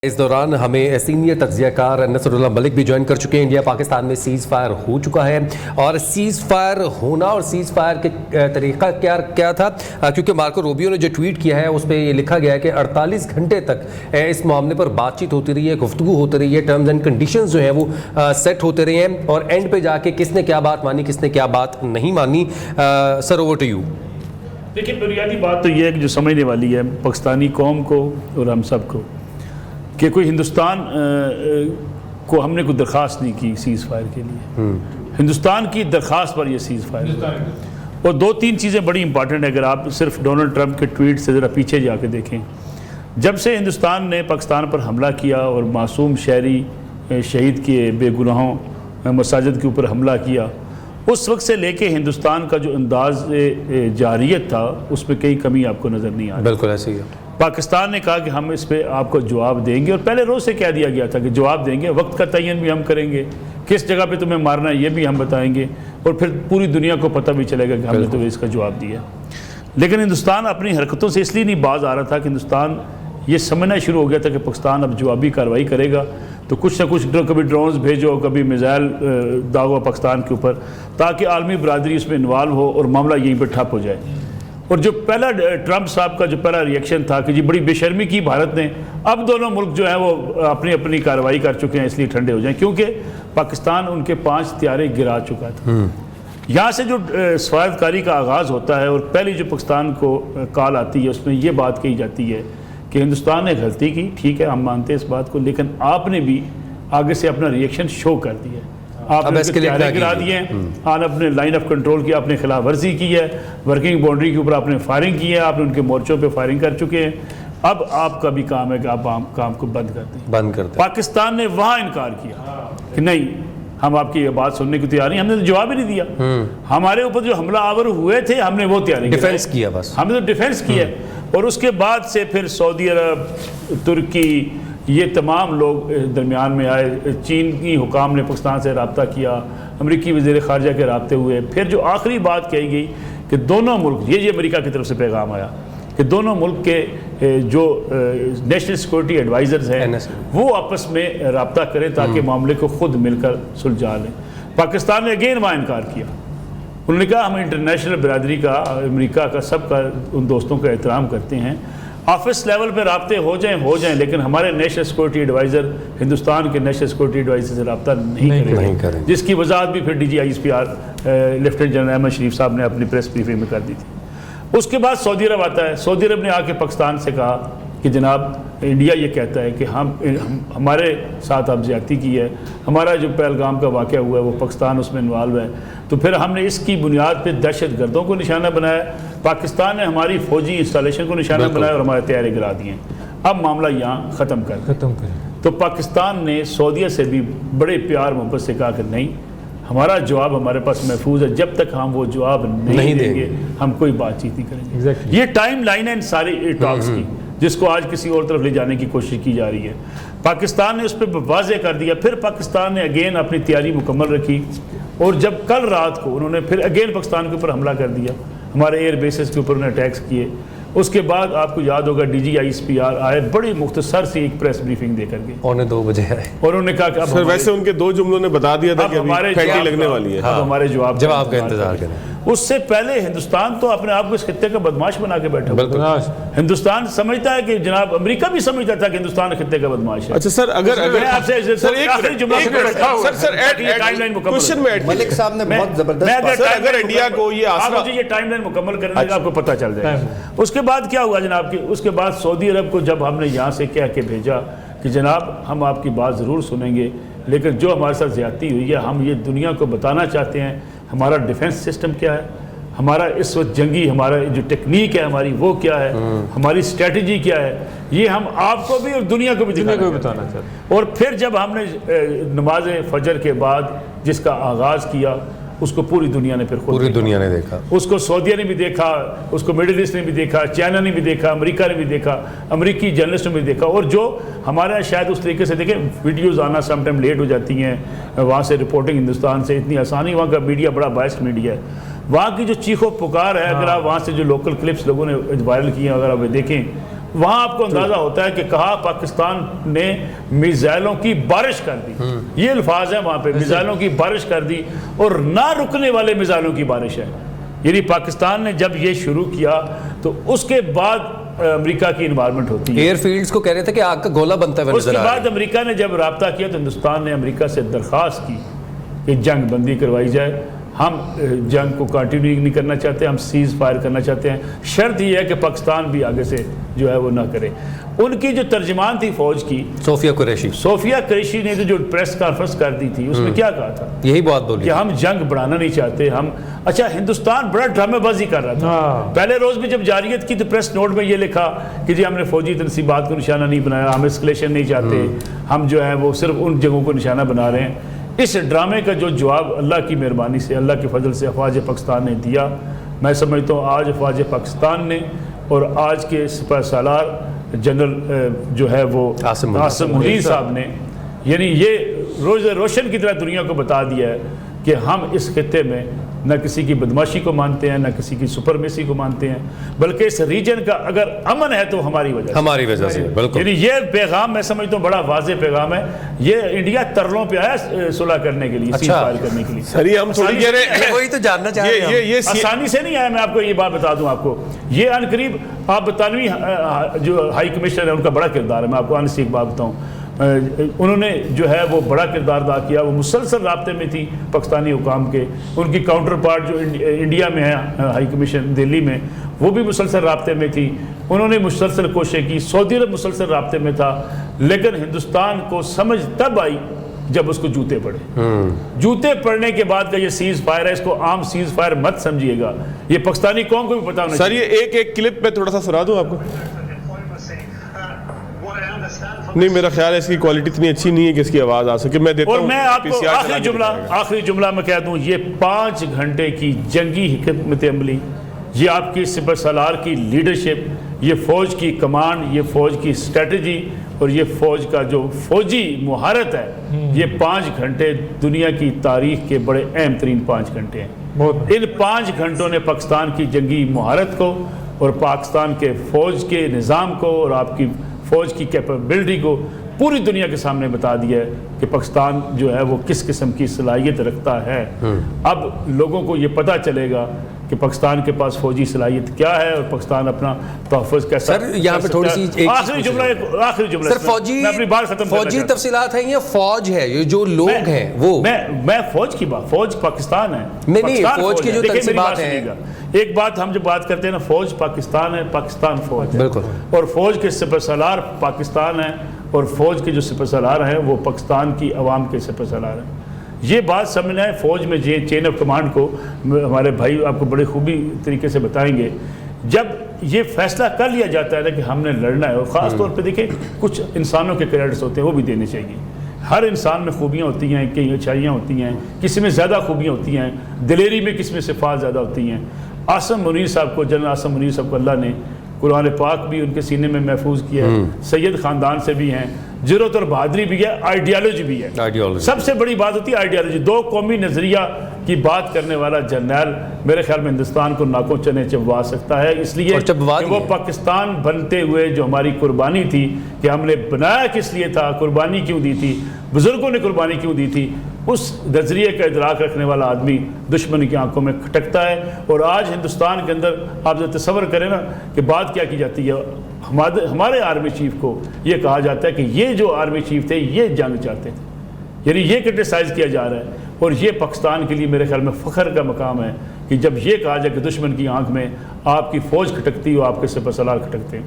اس دوران ہمیں سینئر تجزیہ کار نصر اللہ ملک بھی جوائن کر چکے ہیں۔ انڈیا پاکستان میں سیز فائر ہو چکا ہے، اور سیز فائر ہونا اور سیز فائر کے طریقہ کیا تھا، کیونکہ مارکو روبیو نے جو ٹویٹ کیا ہے اس پہ یہ لکھا گیا ہے کہ 48 گھنٹے تک اس معاملے پر بات چیت ہوتی رہی ہے، گفتگو ہوتی رہی ہے، ٹرمز اینڈ کنڈیشنز جو ہیں وہ سیٹ ہوتے رہے ہیں، اور اینڈ پہ جا کے کس نے کیا بات مانی کس نے کیا بات نہیں مانی۔ سر اوور ٹو یو۔ دیکھیں بنیادی بات تو یہ ہے کہ جو سمجھنے والی ہے پاکستانی قوم کو اور ہم سب کو، کہ کوئی ہندوستان کو ہم نے کوئی درخواست نہیں کی سیز فائر کے لیے، ہندوستان کی درخواست پر یہ سیز فائر ہوا۔ اور دو تین چیزیں بڑی امپارٹنٹ ہیں، اگر آپ صرف ڈونلڈ ٹرمپ کے ٹویٹ سے ذرا پیچھے جا کے دیکھیں، جب سے ہندوستان نے پاکستان پر حملہ کیا اور معصوم شہری شہید کیے، بے گناہوں مساجد کے اوپر حملہ کیا، اس وقت سے لے کے ہندوستان کا جو انداز جاریت تھا اس میں کئی کمی آپ کو نظر نہیں آ رہی۔ بالکل ایسے ہی ہے۔ پاکستان نے کہا کہ ہم اس پہ آپ کو جواب دیں گے، اور پہلے روز سے کہہ دیا گیا تھا کہ جواب دیں گے، وقت کا تعین بھی ہم کریں گے، کس جگہ پہ تمہیں مارنا ہے یہ بھی ہم بتائیں گے، اور پھر پوری دنیا کو پتہ بھی چلے گا کہ ہم نے تو اس کا جواب دیا۔ لیکن ہندوستان اپنی حرکتوں سے اس لیے نہیں باز آ رہا تھا کہ ہندوستان یہ سمجھنا شروع ہو گیا تھا کہ پاکستان اب جوابی کارروائی کرے گا، تو کچھ نہ کچھ کبھی ڈرونز بھیجو، کبھی میزائل داغو پاکستان کے اوپر، تاکہ عالمی برادری اس میں انوالو ہو اور معاملہ یہیں پہ ٹھپ ہو جائے۔ اور جو پہلا ٹرمپ صاحب کا جو پہلا ریئیکشن تھا کہ جی بڑی بے شرمی کی بھارت نے، اب دونوں ملک جو ہیں وہ اپنی اپنی کارروائی کر چکے ہیں، اس لیے ٹھنڈے ہو جائیں، کیونکہ پاکستان ان کے 5 طیارے گرا چکا تھا۔ یہاں سے جو سفارتکاری کا آغاز ہوتا ہے اور پہلی جو پاکستان کو کال آتی ہے اس میں یہ بات کہی جاتی ہے کہ ہندوستان نے غلطی کی، ٹھیک ہے ہم مانتے ہیں اس بات کو، لیکن آپ نے بھی آگے سے اپنا ریئیکشن شو کر دیا ہے، آپ نے طیارے گرا دیے ہیں، آپ نے لائن آف کنٹرول کی، آپ نے خلاف ورزی کی ہے، ورکنگ باؤنڈری کے اوپر آپ نے فائرنگ کی ہے، آپ نے ان کے مورچوں پہ فائرنگ کر چکے ہیں، اب آپ کا بھی کام ہے کہ آپ کام کو بند کر دیں۔ پاکستان نے وہاں انکار کیا کہ نہیں ہم آپ کی یہ بات سننے کی تیار نہیں، ہم نے تو جواب ہی نہیں دیا، ہمارے اوپر جو حملہ آور ہوئے تھے ہم نے وہ تیاری ڈیفینس کیا، بس ہم نے تو ڈیفینس کیا۔ اور اس کے بعد سے پھر سعودی عرب، ترکی، یہ تمام لوگ درمیان میں آئے، چین کی حکام نے پاکستان سے رابطہ کیا، امریکی وزیر خارجہ کے رابطے ہوئے، پھر جو آخری بات کہی گئی کہ دونوں ملک، یہ امریکہ کی طرف سے پیغام آیا کہ دونوں ملک کے جو نیشنل سیکورٹی ایڈوائزرز ہیں وہ آپس میں رابطہ کریں تاکہ معاملے کو خود مل کر سلجھا لیں۔ پاکستان نے اگین وہاں انکار کیا، انہوں نے کہا ہم انٹرنیشنل برادری کا، امریکہ کا، سب کا، ان دوستوں کا احترام کرتے ہیں، آفس لیول پہ رابطے ہو جائیں لیکن ہمارے نیشنل سیکورٹی ایڈوائزر ہندوستان کے نیشنل سیکورٹی ایڈوائزر سے رابطہ نہیں کریں، جس کی وضاحت بھی پھر DGISPR لیفٹیننٹ جنرل احمد شریف صاحب نے اپنی پریس بریفنگ میں کر دی تھی۔ اس کے بعد سعودی عرب آتا ہے، سعودی عرب نے آ کے پاکستان سے کہا کہ جناب انڈیا یہ کہتا ہے کہ ہمارے ساتھ آپ زیادتی کی ہے، ہمارا جو پہلگام کا واقعہ ہوا ہے وہ پاکستان اس میں انوالو ہے، تو پھر ہم نے اس کی بنیاد پہ دہشت گردوں کو نشانہ بنایا، پاکستان نے ہماری فوجی انسٹالیشن کو نشانہ بنایا اور ہمارے طیارے گرا دیے، اب معاملہ یہاں ختم کر۔ تو پاکستان نے سعودیہ سے بھی بڑے پیار محبت سے کہا کہ نہیں، ہمارا جواب ہمارے پاس محفوظ ہے، جب تک ہم وہ جواب نہیں دیں گے ہم کوئی بات چیت نہیں کریں گے۔ یہ ٹائم لائن ہے ان ساری ٹاکس کی، جس کو آج کسی اور طرف لے جانے کی کوشش کی جا رہی ہے۔ پاکستان نے اس پہ واضح کر دیا، پھر پاکستان نے اگین اپنی تیاری مکمل رکھی، اور جب کل رات کو انہوں نے پھر اگین پاکستان کے اوپر حملہ کر دیا، ہمارے ایئر بیسز کے اوپر انہوں نے اٹیکس کیے۔ اس کے بعد آپ کو یاد ہوگا DGISPR آئے، بڑی مختصر سی ایک پریس بریفنگ دے کر گئے، 2 بجے آئے، اور انہوں نے کہا کہ اب ویسے ان کے 2 جملوں نے بتا دیا تھا کہ ابھی پھینٹی لگنے والی ہے، اب ہمارے جواب کا انتظار کریں۔ اس سے پہلے ہندوستان تو اپنے آپ کو اس خطے کا بدماش بنا کے بیٹھا ہوا، ہندوستان سمجھتا ہے کہ جناب امریکہ بھی سمجھتا تھا کہ ہندوستان خطے کا بدماش ہے۔ اچھا سر، اگر آپ سے ملک صاحب نے بہت زبردست، اگر انڈیا کو یہ آپ مجھے یہ ٹائم لائن مکمل کرنے کا آپ کو پتہ چل جائے گا۔ اس کے بعد کیا ہوا جناب کہ اس کے بعد سعودی عرب کو جب ہم نے یہاں سے کہہ کے بھیجا کہ جناب ہم آپ کی بات ضرور سنیں گے، لیکن جو ہمارے ساتھ زیادتی ہوئی ہے ہم یہ دنیا کو بتانا چاہتے ہیں، ہمارا ڈیفنس سسٹم کیا ہے، ہمارا اس وقت جنگی ہمارا جو ٹیکنیک ہے ہماری وہ کیا ہے، ہماری اسٹریٹجی کیا ہے، یہ ہم آپ کو بھی اور دنیا کو بھی بتانا چاہتے ہیں۔ اور پھر جب ہم نے نماز فجر کے بعد جس کا آغاز کیا، اس کو پوری دنیا نے پوری دنیا نے دیکھا، اس کو سعودیہ نے بھی دیکھا، اس کو مڈل ایسٹ نے بھی دیکھا، چائنا نے بھی دیکھا، امریکہ نے بھی دیکھا، امریکی جرنلسٹ نے بھی دیکھا، اور جو ہمارے یہاں شاید اس طریقے سے دیکھیں ویڈیوز آنا سم ٹائم لیٹ ہو جاتی ہیں، وہاں سے رپورٹنگ ہندوستان سے اتنی آسانی، وہاں کا میڈیا بڑا بائسڈ میڈیا ہے، وہاں کی جو چیخ و پکار ہے، اگر آپ وہاں سے جو لوکل کلپس لوگوں نے وائرل کیے ہیں اگر آپ دیکھیں، وہاں آپ کو اندازہ ہوتا ہے کہ کہا پاکستان نے میزائلوں کی بارش کر دی، یہ الفاظ ہیں وہاں پہ، میزائلوں کی بارش کر دی، اور نہ رکنے والے میزائلوں کی بارش ہے. یعنی پاکستان نے جب یہ شروع کیا تو اس کے بعد امریکہ کی انوائرمنٹ ہوتی ہے. ایئر فیلڈز کو کہہ رہے تھے کہ آگ کا گولہ بنتا ہے. اس کے بعد امریکہ نے جب رابطہ کیا تو ہندوستان نے امریکہ سے درخواست کی کہ جنگ بندی کروائی جائے، ہم جنگ کو کنٹینیو نہیں کرنا چاہتے، ہم سیز فائر کرنا چاہتے ہیں، شرط یہ ہے کہ پاکستان بھی آگے سے جو ہے وہ نہ کرے. ان کی جو ترجمان تھی فوج کی صوفیہ قریشی نے جو پریس کانفرنس کر دی تھی، اس میں کیا کہا تھا؟ یہی بات بولی کہ ہم جنگ بڑھانا نہیں چاہتے. اچھا ہندوستان بڑا ڈرامے بازی کر رہا تھا. پہلے روز میں جب جاریت کی تو پریس نوٹ میں یہ لکھا کہ جی ہم نے فوجی تنصیبات کو نشانہ نہیں بنایا، ہم اسکلیشن نہیں چاہتے، ہم جو ہے وہ صرف ان جگہوں کو نشانہ بنا رہے ہیں. اس ڈرامے کا جو جواب اللہ کی مہربانی سے، اللہ کے فضل سے افواج پاکستان نے دیا، میں سمجھتا ہوں آج افواج پاکستان نے اور آج کے سپہ سالار جنرل جو ہے وہ عاصم منیر صاحب نے، یعنی یہ روز روشن کی طرح دنیا کو بتا دیا ہے کہ ہم اس خطے میں نہ کسی کی بدماشی کو مانتے ہیں، نہ کسی کی سپرمیسی کو مانتے ہیں، بلکہ اس ریجن کا اگر امن ہے تو ہماری وجہ سے. بالکل. یعنی یہ پیغام میں سمجھتا ہوں بڑا واضح پیغام ہے. یہ انڈیا ترلوں پہ آیا صلح کرنے کے لیے، سیز فائر کرنے کے لیے. سر یہ ہم تھوڑی کہہ رہے ہیں، وہی تو جاننا چاہ رہے ہیں. یہ آسانی سے نہیں آیا. میں آپ کو یہ بات بتا دوں، آپ کو یہ ان قریب آپ برطانوی جو ہائی کمشنر ہے ان کا بڑا کردار ہے. میں آپ کو انسی ایک بات بتاؤں، انہوں نے جو ہے وہ بڑا کردار ادا کیا. وہ مسلسل رابطے میں تھی پاکستانی حکام کے. ان کی کاؤنٹر پارٹ جو انڈیا میں ہے ہائی کمیشن دہلی میں، وہ بھی مسلسل رابطے میں تھی. انہوں نے مسلسل کوشش کی. سعودی عرب مسلسل رابطے میں تھا. لیکن ہندوستان کو سمجھ تب آئی جب اس کو جوتے پڑے. جوتے پڑنے کے بعد کا یہ سیز فائر ہے، اس کو عام سیز فائر مت سمجھیے گا. یہ پاکستانی قوم کو بھی پتا ہونا چاہیے. سر یہ ایک کلپ میں تھوڑا سا سنا دوں آپ کو. نہیں میرا خیال ہے اس کی کوالٹی اتنی اچھی نہیں ہے کہ اس کی آواز آ سکے. میں دیتا ہوں. اور میں آپ کو آخری جملہ میں کہہ دوں، یہ 5 گھنٹے کی جنگی حکمت عملی، یہ آپ کی سپہ سالار کی لیڈرشپ، یہ فوج کی کمانڈ، یہ فوج کی اسٹریٹجی اور یہ فوج کا جو فوجی مہارت ہے، یہ 5 گھنٹے دنیا کی تاریخ کے بڑے اہم ترین 5 گھنٹے ہیں. ان 5 گھنٹوں نے پاکستان کی جنگی مہارت کو اور پاکستان کے فوج کے نظام کو اور آپ کی فوج کی کیپیبلٹی کو پوری دنیا کے سامنے بتا دیا ہے کہ پاکستان جو ہے وہ کس قسم کی صلاحیت رکھتا ہے. اب لوگوں کو یہ پتہ چلے گا کہ پاکستان کے پاس فوجی صلاحیت کیا ہے اور پاکستان اپنا تحفظ کیسا. سر یہاں پہ تھوڑی سی آخری جملہ سر، فوجی تفصیلات ہیں یا فوج ہے یہ جو لوگ ہیں وہ؟ میں فوج کی بات، فوج پاکستان ہے. نہیں فوج کی جو تنصیبات ہیں. ایک بات ہم جب بات کرتے ہیں نا، فوج پاکستان ہے، پاکستان فوج ہے. بالکل. اور فوج کے سپہ سالار پاکستان ہے اور فوج کے جو سپہ سالار ہیں وہ پاکستان کی عوام کے سپہ سالار ہیں. یہ بات سمجھنا ہے. فوج میں چین آف کمانڈ کو ہمارے بھائی آپ کو بڑے خوبی طریقے سے بتائیں گے. جب یہ فیصلہ کر لیا جاتا ہے نا کہ ہم نے لڑنا ہے، اور خاص طور پہ دیکھیں کچھ انسانوں کے کریڈٹس ہوتے ہیں وہ بھی دینے چاہیے. ہر انسان میں خوبیاں ہوتی ہیں، کئی اچھائیاں ہوتی ہیں، کسی میں زیادہ خوبیاں ہوتی ہیں، دلیری میں کس میں صفات زیادہ ہوتی ہیں. عاصم منیر صاحب کو، جنرل عاصم منیر صاحب کو اللہ نے قرآن پاک بھی ان کے سینے میں محفوظ کیا ہے، سید خاندان سے بھی ہیں، جرأت اور بہادری بھی ہے، آئیڈیالوجی بھی ہے. سب سے بڑی بات ہوتی ہے آئیڈیالوجی. 2 قومی نظریہ کی بات کرنے والا جرنیل میرے خیال میں ہندوستان کو ناکوں چنے چبوا سکتا ہے. اس لیے کہ وہ پاکستان بنتے ہوئے جو ہماری قربانی تھی کہ ہم نے بنایا کس لیے تھا، قربانی کیوں دی تھی، بزرگوں نے قربانی کیوں دی تھی، اس نظریے کا ادراک رکھنے والا آدمی دشمن کی آنکھوں میں کھٹکتا ہے. اور آج ہندوستان کے اندر آپ جو تصور کریں نا کہ بات کیا کی جاتی ہے، ہمارے آرمی چیف کو یہ کہا جاتا ہے کہ یہ جو آرمی چیف تھے یہ جنگ چاہتے تھے. یعنی یہ کرٹیسائز کیا جا رہا ہے. اور یہ پاکستان کے لیے میرے خیال میں فخر کا مقام ہے کہ جب یہ کہا جائے کہ دشمن کی آنکھ میں آپ کی فوج کھٹکتی ہو، آپ کے سپہ سالار کھٹکتے ہیں.